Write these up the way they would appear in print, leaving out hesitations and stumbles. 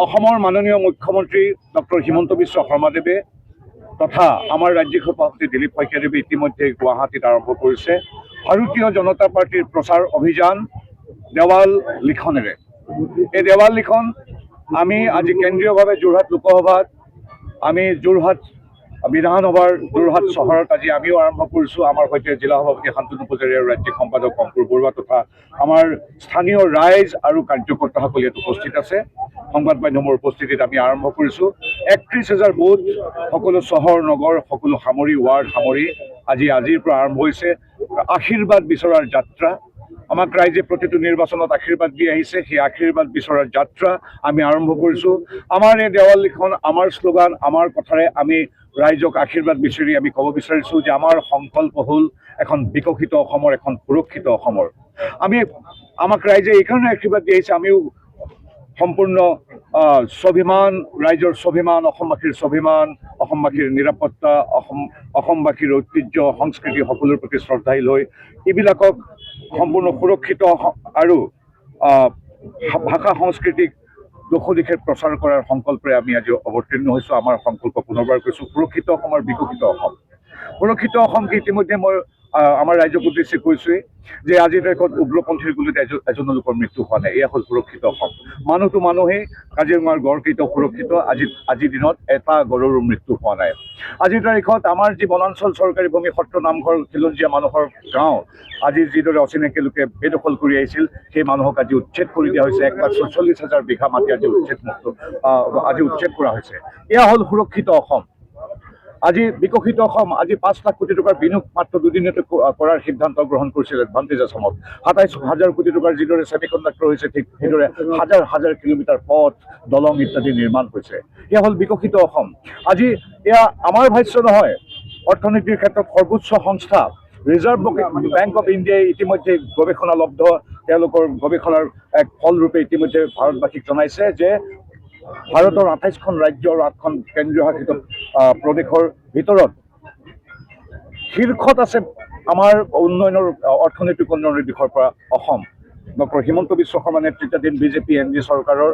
অসমৰ মাননীয় মুখ্যমন্ত্ৰী ডক্টৰ হিমন্ত বিশ্ব শৰ্মাদেৱে তথা আমাৰ ৰাজ্যিক সভাপতি দিলীপ শইকীয়াদেৱে ইতিমধ্যে গুৱাহাটীত আৰম্ভ কৰিছে ভাৰতীয় জনতা পাৰ্টীৰ প্ৰচাৰ অভিযান দেৱাল লিখনেৰে। এই দেৱাল লিখন আমি আজি কেন্দ্ৰীয়ভাৱে যোৰহাট লোকসভাত, আমি যোৰহাট বিধানসভাৰ যোৰহাট চহৰত আজি আমিও আৰম্ভ কৰিছোঁ। আমাৰ সৈতে জিলা সভাপতি শান্তনু পূজাৰী আৰু ৰাজ্যিক সম্পাদক অংকুৰ বৰুৱা তথা আমাৰ স্থানীয় ৰাইজ আৰু কাৰ্যকৰ্তাসকল ইয়াত উপস্থিত আছে। সংবাদ মাধ্যমৰ উপস্থিতিত আমি আৰম্ভ কৰিছোঁ। ৩১,০০০ বুথ, সকলো চহৰ নগৰ সকলো সামৰি, ৱাৰ্ড সামৰি আজিৰ পৰা আৰম্ভ হৈছে আশীৰ্বাদ বিচৰাৰ যাত্ৰা। আমাক ৰাইজে প্ৰতিটো নিৰ্বাচনত আশীৰ্বাদ দি আহিছে, সেই আশীৰ্বাদ বিচৰাৰ যাত্ৰা আমি আৰম্ভ কৰিছোঁ। আমাৰ এই দেৱাল লিখন, আমাৰ শ্লোগান, আমাৰ কথাৰে আমি ৰাইজক আশীৰ্বাদ বিচাৰি আমি ক'ব বিচাৰিছোঁ যে আমাৰ সংকল্প হ'ল এখন বিকশিত অসমৰ, এখন সুৰক্ষিত অসমৰ। আমাক ৰাইজে এইকাৰণে আশীৰ্বাদ দি আহিছে, আমিও সম্পূৰ্ণ স্বাভিমান, ৰাইজৰ স্বাভিমান, অসমবাসীৰ স্বাভিমান, অসমবাসীৰ নিৰাপত্তা, অসমবাসীৰ ঐতিহ্য সংস্কৃতি সকলোৰ প্ৰতি শ্ৰদ্ধাশীল হৈ এইবিলাকক সম্পূৰ্ণ সুৰক্ষিত আৰু ভাষা সংস্কৃতিক দোষদিশে প্ৰচাৰ কৰাৰ সংকল্পৰে আমি আজি অৱতীৰ্ণ হৈছোঁ। আমাৰ সংকল্প পুনৰবাৰ কৈছোঁ, সুৰক্ষিত অসম আৰু বিকশিত অসম। সুৰক্ষিত অসমকে ইতিমধ্যে মই আমাৰ ৰাইজক উদ্দেশ্যে কৈছোঁৱেই যে আজিৰ তাৰিখত উগ্ৰপন্থীৰ গুলীত এজনো লোকৰ মৃত্যু হোৱা নাই। এয়া হ'ল সুৰক্ষিত অসম। মানুহটো মানুহেই, কাজিৰঙাৰ গড় কেইটাও সুৰক্ষিত। আজিৰ দিনত এটা গড়ৰো মৃত্যু হোৱা নাই। আজিৰ তাৰিখত আমাৰ যি বনাঞ্চল চৰকাৰী ভূমি, সত্ৰ, নামঘৰ, খিলঞ্জীয়া মানুহৰ গাঁও, আজি যিদৰে অচিনাকি লোকে বেদখল কৰি আহিছিল, সেই মানুহক আজি উচ্ছেদ কৰি দিয়া হৈছে। 1,40,000 বিঘা মাটি আজি উচ্ছেদ কৰা হৈছে। এয়া হ'ল সুৰক্ষিত অসম। আজি বিকশিত অসম। আজি 5 লাখ কোটি টকাৰ বিনিয়োগ মাত্ৰ দুদিনতে কৰাৰ সিদ্ধান্ত গ্ৰহণ কৰিছিল এডভান্টেজ আছামত। 27,000 কোটি টকাৰ যিদৰে ছেমিকণ্ডাক্টৰ হৈছে, ঠিক সেইদৰে হাজাৰ হাজাৰ কিলোমিটাৰ পথ, দলং ইত্যাদি নিৰ্মাণ হৈছে। এয়া হ'ল বিকশিত অসম। আজি এয়া আমাৰ ভাষ্য নহয়, অৰ্থনীতিৰ ক্ষেত্ৰত সৰ্বোচ্চ সংস্থা ৰিজাৰ্ভ বেংক অফ ইণ্ডিয়াই ইতিমধ্যে গৱেষণালব্ধ তেওঁলোকৰ গৱেষণাৰ এক ফলৰূপে ইতিমধ্যে ভাৰতবাসীক জনাইছে যে ভাৰতৰ 28খন ৰাজ্য আৰু 8খন কেন্দ্ৰীয় শাসিত প্ৰদেশৰ ভিতৰত শীৰ্ষত আছে আমাৰ উন্নয়নৰ, অৰ্থনৈতিক উন্নয়নৰ দিশৰ পৰা অসম। ডক্টৰ হিমন্ত বিশ্ব শৰ্মা নেতৃত্বাধীন বিজেপি এনডি চৰকাৰৰ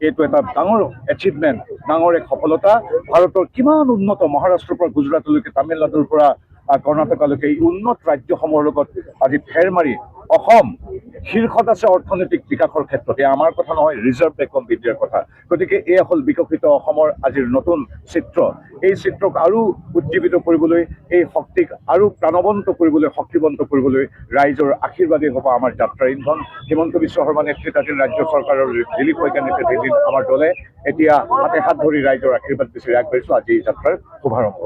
এইটো এটা ডাঙৰ এচিভমেণ্ট, ডাঙৰ এক সফলতা। ভাৰতৰ কিমান উন্নত, মহাৰাষ্ট্ৰৰ পৰা গুজৰাটলৈকে, তামিলনাডুৰ পৰা কৰ্ণাটকালৈকে এই উন্নত ৰাজ্যসমূহৰ লগত আজি ফেৰ মাৰি অসম শীৰ্ষত আছে অৰ্থনৈতিক বিকাশৰ ক্ষেত্ৰত। এয়া আমাৰ কথা নহয়, ৰিজাৰ্ভ বেংক অফ ইণ্ডিয়াৰ কথা। গতিকে এয়া হ'ল বিকশিত অসমৰ আজিৰ নতুন চিত্ৰ। এই চিত্ৰক আৰু উজ্জীৱিত কৰিবলৈ, এই শক্তিক আৰু প্ৰাণৱন্ত কৰিবলৈ, শক্তিবন্ত কৰিবলৈ ৰাইজৰ আশীৰ্বাদেই হ'ব আমাৰ যাত্ৰাৰ ইন্ধন। হিমন্ত বিশ্ব শৰ্মা নেতৃত্বাধীন ৰাজ্য চৰকাৰৰ দিলীপ শইকীয়া নেতৃত্বাধীন আমাৰ দলে এতিয়া হাতে হাত ধৰি ৰাইজৰ আশীৰ্বাদ বিচাৰি আগবাঢ়িছোঁ। আজি এই যাত্ৰাৰ শুভাৰম্ভ।